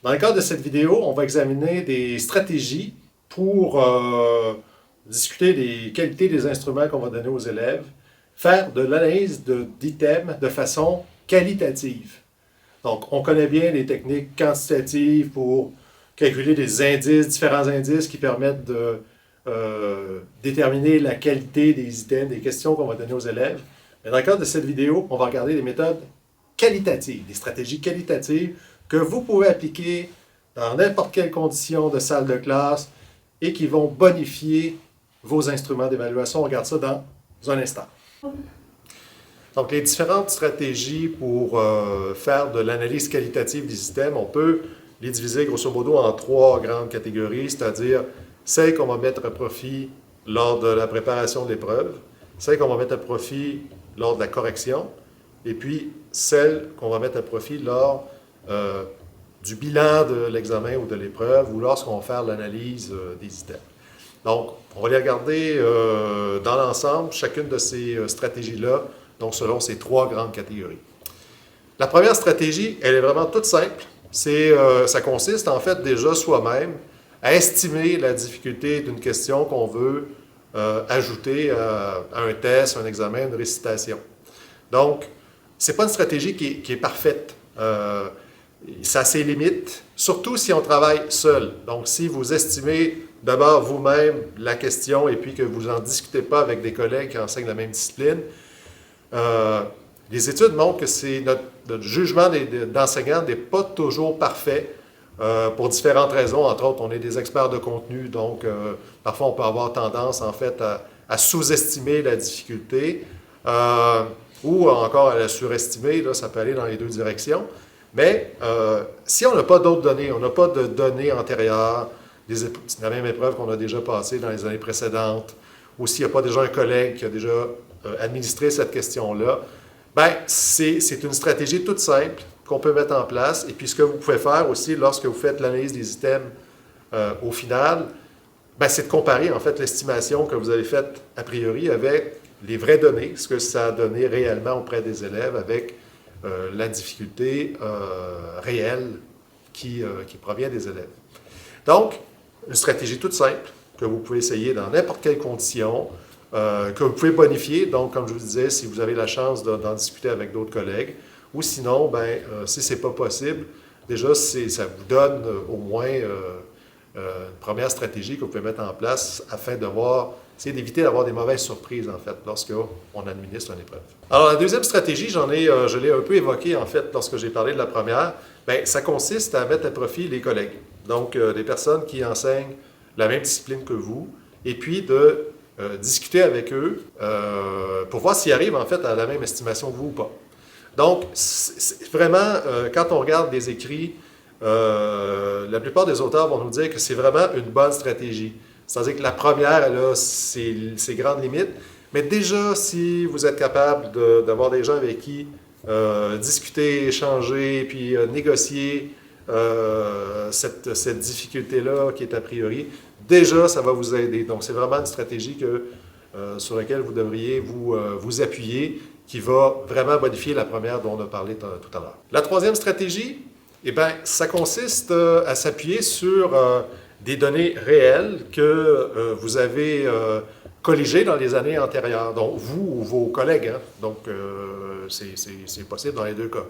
Dans le cadre de cette vidéo, on va examiner des stratégies pour discuter des qualités des instruments qu'on va donner aux élèves, faire de l'analyse d'items de façon qualitative. Donc, on connaît bien les techniques quantitatives pour calculer des indices, différents indices qui permettent de déterminer la qualité des items, des questions qu'on va donner aux élèves. Mais dans le cadre de cette vidéo, on va regarder des méthodes qualitatives, des stratégies qualitatives que vous pouvez appliquer dans n'importe quelle condition de salle de classe et qui vont bonifier vos instruments d'évaluation. On regarde ça dans un instant. Donc, les différentes stratégies pour faire de l'analyse qualitative des items, on peut les diviser grosso modo en trois grandes catégories, c'est-à-dire celles qu'on va mettre à profit lors de la préparation de l'épreuve, celles qu'on va mettre à profit lors de la correction, et puis celles qu'on va mettre à profit lors du bilan de l'examen ou de l'épreuve ou lorsqu'on va faire l'analyse des items. Donc, on va les regarder dans l'ensemble, chacune de ces stratégies-là, donc selon ces trois grandes catégories. La première stratégie, elle est vraiment toute simple. Ça consiste en fait déjà soi-même à estimer la difficulté d'une question qu'on veut ajouter à un test, un examen, une récitation. Donc, ce n'est pas une stratégie qui est parfaite. Ça a ses limites, surtout si on travaille seul. Donc, si vous estimez d'abord vous-même la question et puis que vous n'en discutez pas avec des collègues qui enseignent la même discipline, les études montrent que notre jugement d'enseignant n'est pas toujours parfait pour différentes raisons. Entre autres, on est des experts de contenu, donc parfois on peut avoir tendance en fait à sous-estimer la difficulté ou encore à la surestimer. Là, ça peut aller dans les deux directions. Mais si on n'a pas d'autres données, on n'a pas de données antérieures, la même épreuve qu'on a déjà passée dans les années précédentes, ou s'il n'y a pas déjà un collègue qui a déjà administré cette question-là, bien, c'est une stratégie toute simple qu'on peut mettre en place. Et puis, ce que vous pouvez faire aussi lorsque vous faites l'analyse des items au final, bien, c'est de comparer, en fait, l'estimation que vous avez faite a priori avec les vraies données, ce que ça a donné réellement auprès des élèves avec la difficulté réelle qui provient des élèves. Donc, une stratégie toute simple que vous pouvez essayer dans n'importe quelle condition, que vous pouvez bonifier. Donc, comme je vous disais, si vous avez la chance d'en discuter avec d'autres collègues, ou sinon, ben, si ce n'est pas possible, déjà, ça vous donne au moins une première stratégie que vous pouvez mettre en place afin essayer d'éviter d'avoir des mauvaises surprises, en fait, lorsqu'on administre une épreuve. Alors, la deuxième stratégie, je l'ai un peu évoquée, en fait, lorsque j'ai parlé de la première, bien, ça consiste à mettre à profit les collègues. Donc, des personnes qui enseignent la même discipline que vous, et puis de discuter avec eux pour voir s'ils arrivent, en fait, à la même estimation que vous ou pas. Donc, vraiment, quand on regarde des écrits, la plupart des auteurs vont nous dire que c'est vraiment une bonne stratégie. C'est-à-dire que la première, elle a ses grandes limites, mais déjà, si vous êtes capable d'avoir des gens avec qui discuter, échanger, puis négocier cette difficulté-là qui est a priori, déjà, ça va vous aider. Donc, c'est vraiment une stratégie sur laquelle vous devriez vous appuyer, qui va vraiment bonifier la première dont on a parlé tout à l'heure. La troisième stratégie, eh bien, ça consiste à s'appuyer sur des données réelles que vous avez colligées dans les années antérieures, donc vous ou vos collègues. Hein? Donc, c'est possible dans les deux cas.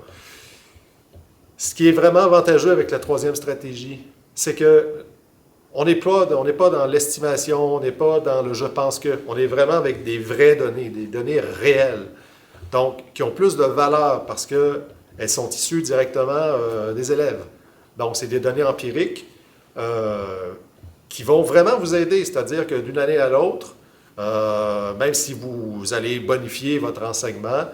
Ce qui est vraiment avantageux avec la troisième stratégie, c'est que on n'est pas dans l'estimation, on n'est pas dans le « je pense que », on est vraiment avec des vraies données, des données réelles, donc qui ont plus de valeur parce qu'elles sont issues directement des élèves. Donc, c'est des données empiriques qui vont vraiment vous aider, c'est-à-dire que d'une année à l'autre, même si vous allez bonifier votre enseignement,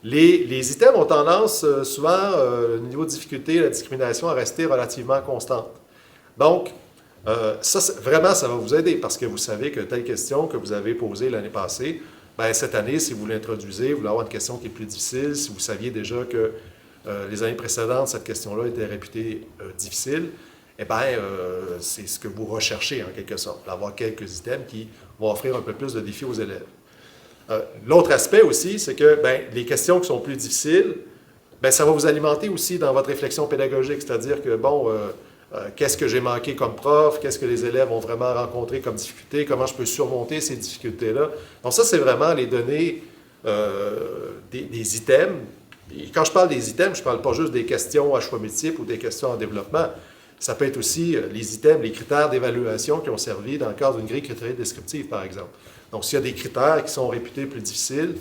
les items ont tendance, souvent, le niveau de difficulté, la discrimination, à rester relativement constante. Donc, vraiment, ça va vous aider parce que vous savez que telle question que vous avez posée l'année passée, bien, cette année, si vous l'introduisez, vous allez avoir une question qui est plus difficile. Si vous saviez déjà que les années précédentes, cette question-là était réputée difficile, eh bien, c'est ce que vous recherchez en quelque sorte, d'avoir quelques items qui vont offrir un peu plus de défis aux élèves. L'autre aspect aussi, c'est que les questions qui sont plus difficiles, ça va vous alimenter aussi dans votre réflexion pédagogique, c'est-à-dire que, bon, qu'est-ce que j'ai manqué comme prof, qu'est-ce que les élèves ont vraiment rencontré comme difficulté, comment je peux surmonter ces difficultés-là. Donc ça, c'est vraiment les données des items. Et quand je parle des items, je ne parle pas juste des questions à choix multiples ou des questions en développement. Ça peut être aussi les items, les critères d'évaluation qui ont servi dans le cadre d'une grille critérique descriptive, par exemple. Donc, s'il y a des critères qui sont réputés plus difficiles,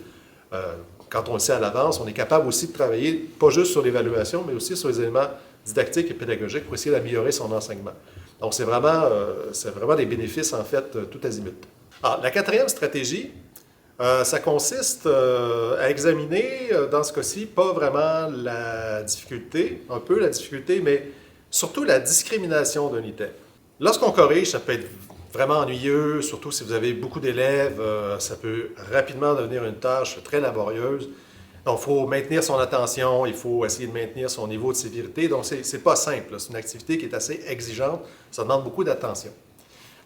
quand on le sait à l'avance, on est capable aussi de travailler pas juste sur l'évaluation, mais aussi sur les éléments didactiques et pédagogiques pour essayer d'améliorer son enseignement. Donc, c'est vraiment des bénéfices, en fait, tout azimut. Alors, la quatrième stratégie, ça consiste à examiner, dans ce cas-ci, pas vraiment la difficulté, un peu la difficulté, mais surtout la discrimination d'un item. Lorsqu'on corrige, ça peut être vraiment ennuyeux, surtout si vous avez beaucoup d'élèves, ça peut rapidement devenir une tâche très laborieuse. Donc, il faut maintenir son attention, il faut essayer de maintenir son niveau de sévérité. Donc, c'est pas simple, c'est une activité qui est assez exigeante, ça demande beaucoup d'attention.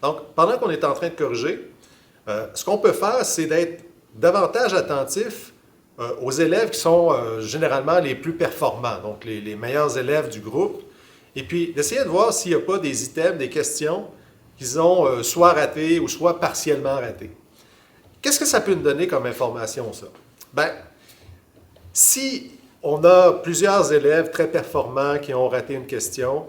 Donc, pendant qu'on est en train de corriger, ce qu'on peut faire, c'est d'être davantage attentif aux élèves qui sont généralement les plus performants, donc les meilleurs élèves du groupe, et puis d'essayer de voir s'il n'y a pas des items, des questions qu'ils ont soit ratées ou soit partiellement ratées. Qu'est-ce que ça peut nous donner comme information, ça? Bien, si on a plusieurs élèves très performants qui ont raté une question,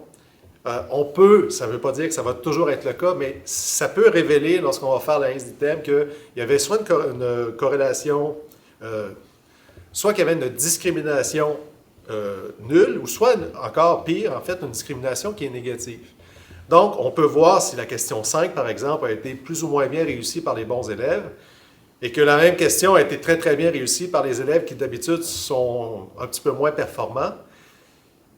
on peut, ça ne veut pas dire que ça va toujours être le cas, mais ça peut révéler, lorsqu'on va faire la liste d'items, qu'il y avait soit une corrélation, soit qu'il y avait une discrimination nulle, ou soit encore pire, en fait, une discrimination qui est négative. Donc, on peut voir si la question 5, par exemple, a été plus ou moins bien réussie par les bons élèves, et que la même question a été très, très bien réussie par les élèves qui, d'habitude, sont un petit peu moins performants.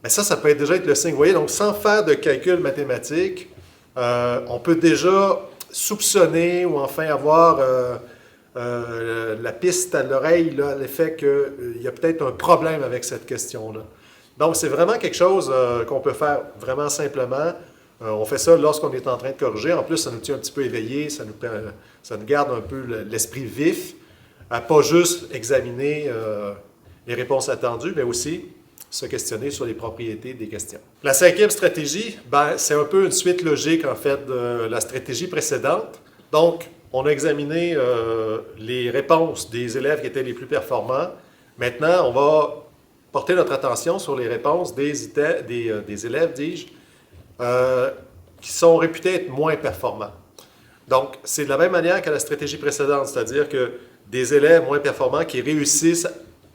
Mais ça peut déjà être le signe. Vous voyez, donc sans faire de calcul mathématique, on peut déjà soupçonner ou enfin avoir la piste à l'oreille, l'effet qu'il y a peut-être un problème avec cette question-là. Donc, c'est vraiment quelque chose qu'on peut faire vraiment simplement. On fait ça lorsqu'on est en train de corriger. En plus, ça nous tient un petit peu éveillés, ça nous garde un peu l'esprit vif, à pas juste examiner les réponses attendues, mais aussi se questionner sur les propriétés des questions. La cinquième stratégie, c'est un peu une suite logique, en fait, de la stratégie précédente. Donc, on a examiné les réponses des élèves qui étaient les plus performants. Maintenant, on va porter notre attention sur les réponses des élèves, dis-je, qui sont réputés être moins performants. Donc, c'est de la même manière que la stratégie précédente, c'est-à-dire que des élèves moins performants qui réussissent,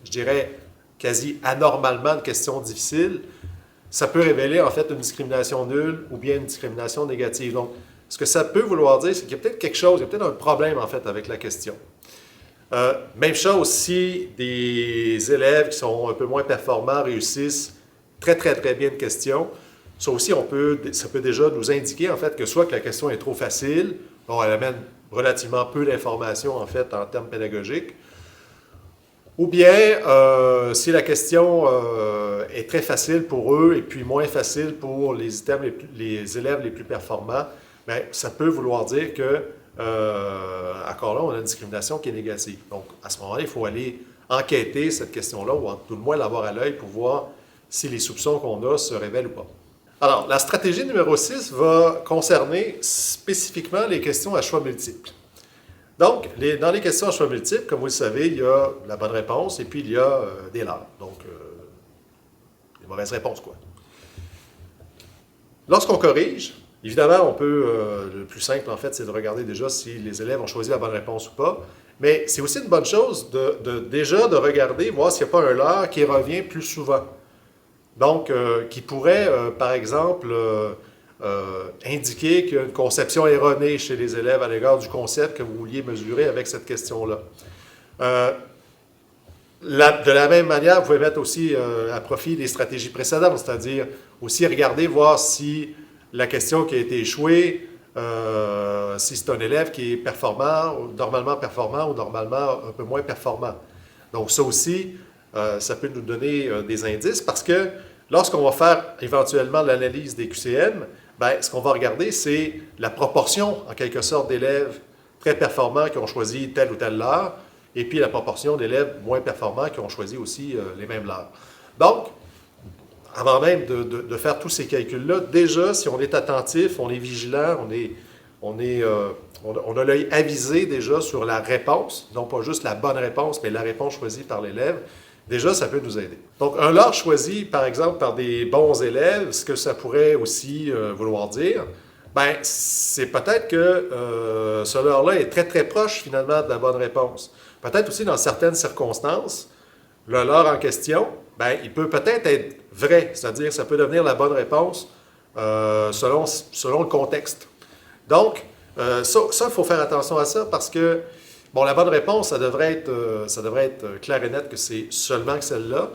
je dirais, quasi anormalement de questions difficiles, ça peut révéler en fait une discrimination nulle ou bien une discrimination négative. Donc, ce que ça peut vouloir dire, c'est qu'il y a peut-être quelque chose, il y a peut-être un problème en fait avec la question. Même chose si des élèves qui sont un peu moins performants réussissent très, très, très bien une question. Ça aussi, ça peut déjà nous indiquer en fait que soit que la question est trop facile, bon, elle amène relativement peu d'informations en fait en termes pédagogiques, ou bien, si la question est très facile pour eux et puis moins facile pour les élèves les plus performants, bien, ça peut vouloir dire que, encore là, on a une discrimination qui est négative. Donc, à ce moment-là, il faut aller enquêter cette question-là, ou tout le moins l'avoir à l'œil pour voir si les soupçons qu'on a se révèlent ou pas. Alors, la stratégie numéro 6 va concerner spécifiquement les questions à choix multiples. Donc, dans les questions à choix multiples, comme vous le savez, il y a la bonne réponse et puis il y a des leurres. Donc, des mauvaises réponses, quoi. Lorsqu'on corrige, évidemment, le plus simple, en fait, c'est de regarder déjà si les élèves ont choisi la bonne réponse ou pas. Mais c'est aussi une bonne chose déjà de regarder, voir s'il n'y a pas un leurre qui revient plus souvent. Donc, qui pourrait, par exemple, indiquer qu'il y a une conception erronée chez les élèves à l'égard du concept que vous vouliez mesurer avec cette question-là. De la même manière, vous pouvez mettre aussi à profit les stratégies précédentes, c'est-à-dire aussi regarder, voir si la question qui a été échouée, si c'est un élève qui est performant, normalement performant ou normalement un peu moins performant. Donc ça aussi, ça peut nous donner des indices parce que lorsqu'on va faire éventuellement l'analyse des QCM, bien, ce qu'on va regarder, c'est la proportion, en quelque sorte, d'élèves très performants qui ont choisi tel ou tel leurre, et puis la proportion d'élèves moins performants qui ont choisi aussi les mêmes leurres. Donc, avant même de faire tous ces calculs-là, déjà, si on est attentif, on est vigilant, on a l'œil avisé déjà sur la réponse, non pas juste la bonne réponse, mais la réponse choisie par l'élève, déjà, ça peut nous aider. Donc, un leurre choisi, par exemple, par des bons élèves, ce que ça pourrait aussi vouloir dire, ben, c'est peut-être que ce leurre-là est très, très proche, finalement, de la bonne réponse. Peut-être aussi, dans certaines circonstances, le leurre en question, ben, il peut peut-être être vrai, c'est-à-dire ça peut devenir la bonne réponse selon le contexte. Donc, ça, il faut faire attention à ça parce que, bon, la bonne réponse, ça devrait être clair et net que c'est seulement que celle-là.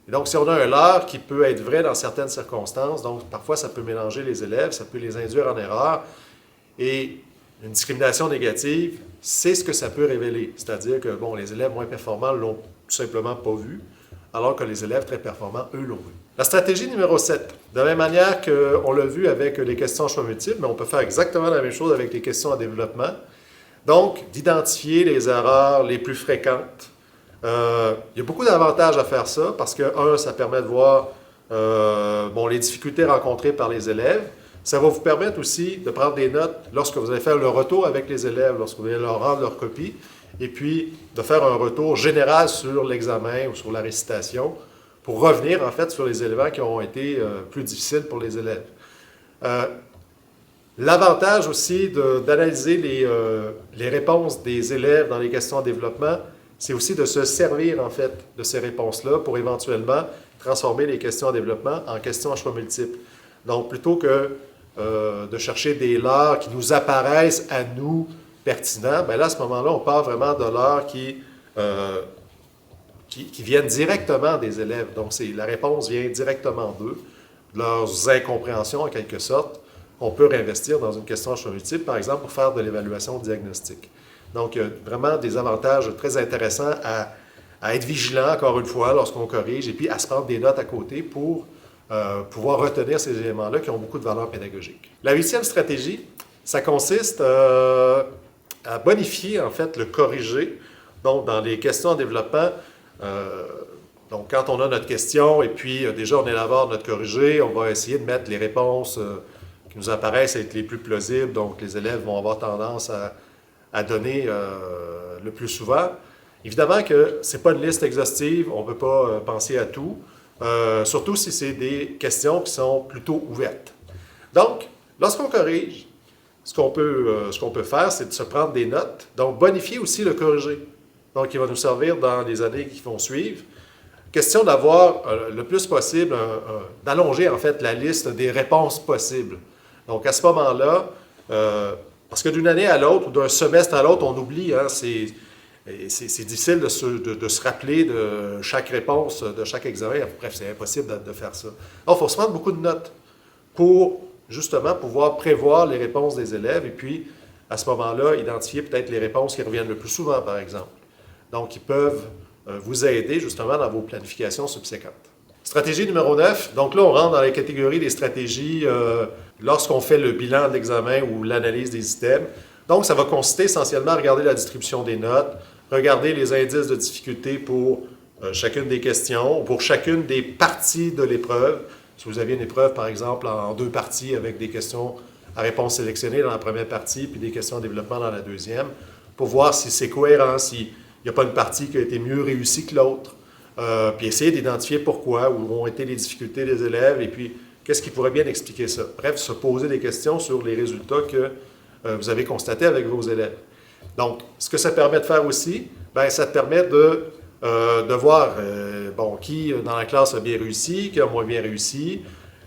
Et donc, si on a un leurre qui peut être vrai dans certaines circonstances, donc parfois ça peut mélanger les élèves, ça peut les induire en erreur. Et une discrimination négative, c'est ce que ça peut révéler. C'est-à-dire que, bon, les élèves moins performants l'ont tout simplement pas vu, alors que les élèves très performants, eux, l'ont vu. La stratégie numéro 7, de la même manière qu'on l'a vu avec les questions à choix multiples, mais on peut faire exactement la même chose avec les questions à développement. Donc, d'identifier les erreurs les plus fréquentes. Il y a beaucoup d'avantages à faire ça parce que, ça permet de voir les difficultés rencontrées par les élèves. Ça va vous permettre aussi de prendre des notes lorsque vous allez faire le retour avec les élèves, lorsque vous allez leur rendre leur copie, et puis de faire un retour général sur l'examen ou sur la récitation pour revenir en fait sur les éléments qui ont été plus difficiles pour les élèves. L'avantage aussi d'analyser les réponses des élèves dans les questions en développement, c'est aussi de se servir en fait de ces réponses-là pour éventuellement transformer les questions en développement en questions à choix multiples. Donc plutôt que de chercher des leurres qui nous apparaissent à nous pertinents, bien là, à ce moment-là, on parle vraiment de leurres qui viennent directement des élèves. Donc, la réponse vient directement d'eux, de leurs incompréhensions en quelque sorte. On peut réinvestir dans une question à choix multiple, par exemple, pour faire de l'évaluation diagnostique. Donc, il y a vraiment des avantages très intéressants à être vigilant, encore une fois, lorsqu'on corrige, et puis à se prendre des notes à côté pour pouvoir retenir ces éléments-là qui ont beaucoup de valeur pédagogique. La 8e stratégie, ça consiste à bonifier, en fait, le corrigé. Donc, dans les questions en développement, donc quand on a notre question et puis déjà on élabore notre corrigé, on va essayer de mettre les réponses qui nous apparaissent être les plus plausibles. Donc, les élèves vont avoir tendance à donner le plus souvent. Évidemment que ce n'est pas une liste exhaustive, on ne peut pas penser à tout. Surtout si c'est des questions qui sont plutôt ouvertes. Donc, lorsqu'on corrige, ce qu'on peut faire, c'est de se prendre des notes, donc bonifier aussi le corrigé. Donc, il va nous servir dans les années qui vont suivre. Question d'avoir le plus possible, d'allonger en fait la liste des réponses possibles. Donc, à ce moment-là, parce que d'une année à l'autre ou d'un semestre à l'autre, on oublie, hein, c'est difficile de se rappeler de chaque réponse, de chaque examen. Bref, c'est impossible de faire ça. Donc, il faut se prendre beaucoup de notes pour, justement, pouvoir prévoir les réponses des élèves et puis, à ce moment-là, identifier peut-être les réponses qui reviennent le plus souvent, par exemple. Donc, ils peuvent vous aider, justement, dans vos planifications subséquentes. Stratégie numéro 9. Donc là, on rentre dans la catégorie des stratégies lorsqu'on fait le bilan de l'examen ou l'analyse des items. Donc, ça va consister essentiellement à regarder la distribution des notes, regarder les indices de difficulté pour chacune des questions, pour chacune des parties de l'épreuve. Si vous aviez une épreuve, par exemple, en 2 parties avec des questions à réponse sélectionnée dans la première partie, puis des questions en développement dans la deuxième, pour voir si c'est cohérent, s'il n'y a pas une partie qui a été mieux réussie que l'autre, puis essayer d'identifier pourquoi, où ont été les difficultés des élèves, et puis qu'est-ce qui pourrait bien expliquer ça. Bref, se poser des questions sur les résultats que vous avez constatés avec vos élèves. Donc, ce que ça permet de faire aussi, bien, ça te permet de voir qui dans la classe a bien réussi, qui a moins bien réussi,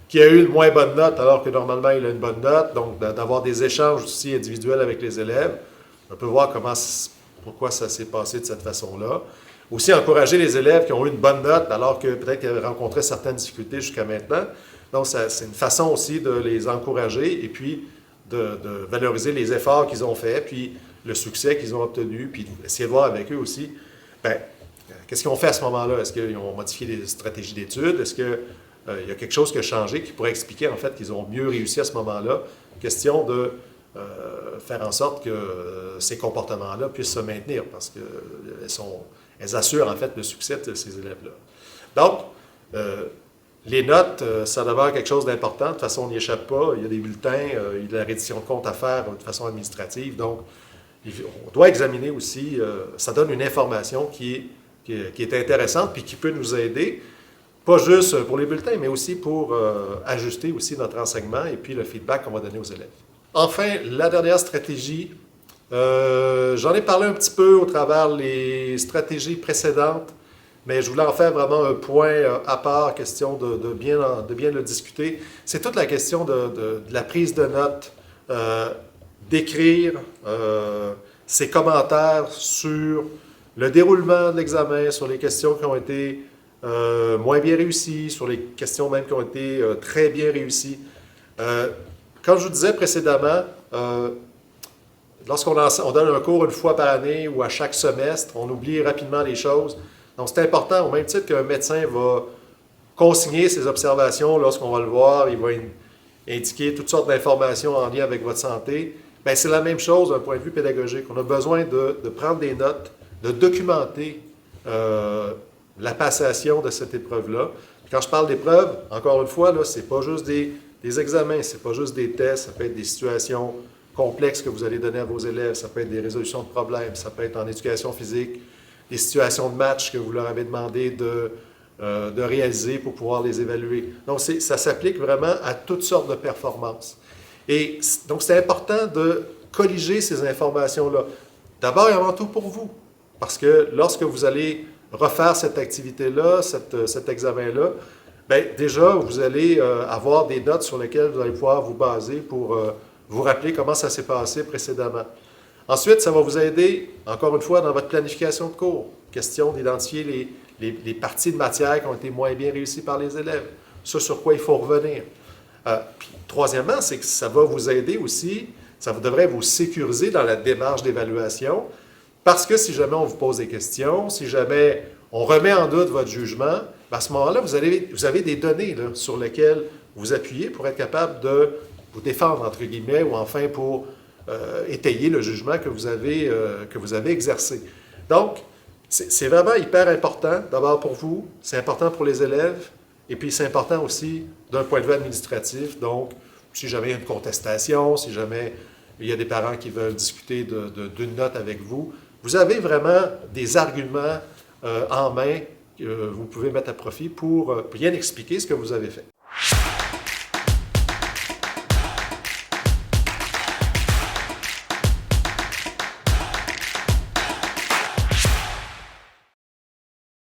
qui a eu une moins bonne note alors que normalement il a une bonne note, donc d'avoir des échanges aussi individuels avec les élèves. On peut voir pourquoi ça s'est passé de cette façon-là. Aussi, encourager les élèves qui ont eu une bonne note alors que peut-être qu'ils avaient rencontré certaines difficultés jusqu'à maintenant. Donc, c'est une façon aussi de les encourager et puis de valoriser les efforts qu'ils ont faits, puis le succès qu'ils ont obtenu, puis essayer de voir avec eux aussi, qu'est-ce qu'ils ont fait à ce moment-là? Est-ce qu'ils ont modifié des stratégies d'études? Est-ce qu'il y a quelque chose qui a changé qui pourrait expliquer en fait qu'ils ont mieux réussi à ce moment-là? Question de faire en sorte que ces comportements-là puissent se maintenir parce qu'elles assurent en fait le succès de ces élèves-là. Donc, Les notes, ça demeure quelque chose d'important. De toute façon, on n'y échappe pas. Il y a des bulletins, il y a de la reddition de compte à faire de façon administrative. Donc, on doit examiner aussi, ça donne une information qui est intéressante puis qui peut nous aider, pas juste pour les bulletins, mais aussi pour ajuster aussi notre enseignement et puis le feedback qu'on va donner aux élèves. Enfin, la dernière stratégie, j'en ai parlé un petit peu au travers les stratégies précédentes, mais je voulais en faire vraiment un point à part, question de bien le discuter. C'est toute la question de la prise de notes, d'écrire ses commentaires sur le déroulement de l'examen, sur les questions qui ont été moins bien réussies, sur les questions même qui ont été très bien réussies. Comme je vous disais précédemment, lorsqu'on donne un cours une fois par année ou à chaque semestre, on oublie rapidement les choses. Donc, c'est important, au même titre qu'un médecin va consigner ses observations lorsqu'on va le voir, il va indiquer toutes sortes d'informations en lien avec votre santé. Bien, c'est la même chose d'un point de vue pédagogique. On a besoin de prendre des notes, de documenter la passation de cette épreuve-là. Quand je parle d'épreuve, encore une fois, ce n'est pas juste des examens, ce n'est pas juste des tests, ça peut être des situations complexes que vous allez donner à vos élèves, ça peut être des résolutions de problèmes, ça peut être en éducation physique, des situations de match que vous leur avez demandé de réaliser pour pouvoir les évaluer. Donc, ça s'applique vraiment à toutes sortes de performances. Et donc, c'est important de colliger ces informations-là. D'abord et avant tout pour vous, parce que lorsque vous allez refaire cette activité-là, cet examen-là, bien, déjà, vous allez avoir des notes sur lesquelles vous allez pouvoir vous baser pour vous rappeler comment ça s'est passé précédemment. Ensuite, ça va vous aider, encore une fois, dans votre planification de cours. Question d'identifier les parties de matière qui ont été moins bien réussies par les élèves. Ce sur quoi il faut revenir. Puis, troisièmement, c'est que ça va vous aider aussi, ça devrait vous sécuriser dans la démarche d'évaluation, parce que si jamais on vous pose des questions, si jamais on remet en doute votre jugement, à ce moment-là, vous avez des données là, sur lesquelles vous appuyez pour être capable de vous défendre, entre guillemets, ou enfin pour étayer le jugement que vous avez exercé. Donc, c'est vraiment hyper important, d'abord pour vous, c'est important pour les élèves, et puis c'est important aussi d'un point de vue administratif. Donc, si jamais il y a une contestation, si jamais il y a des parents qui veulent discuter d'une note avec vous, vous avez vraiment des arguments en main que vous pouvez mettre à profit pour bien expliquer ce que vous avez fait.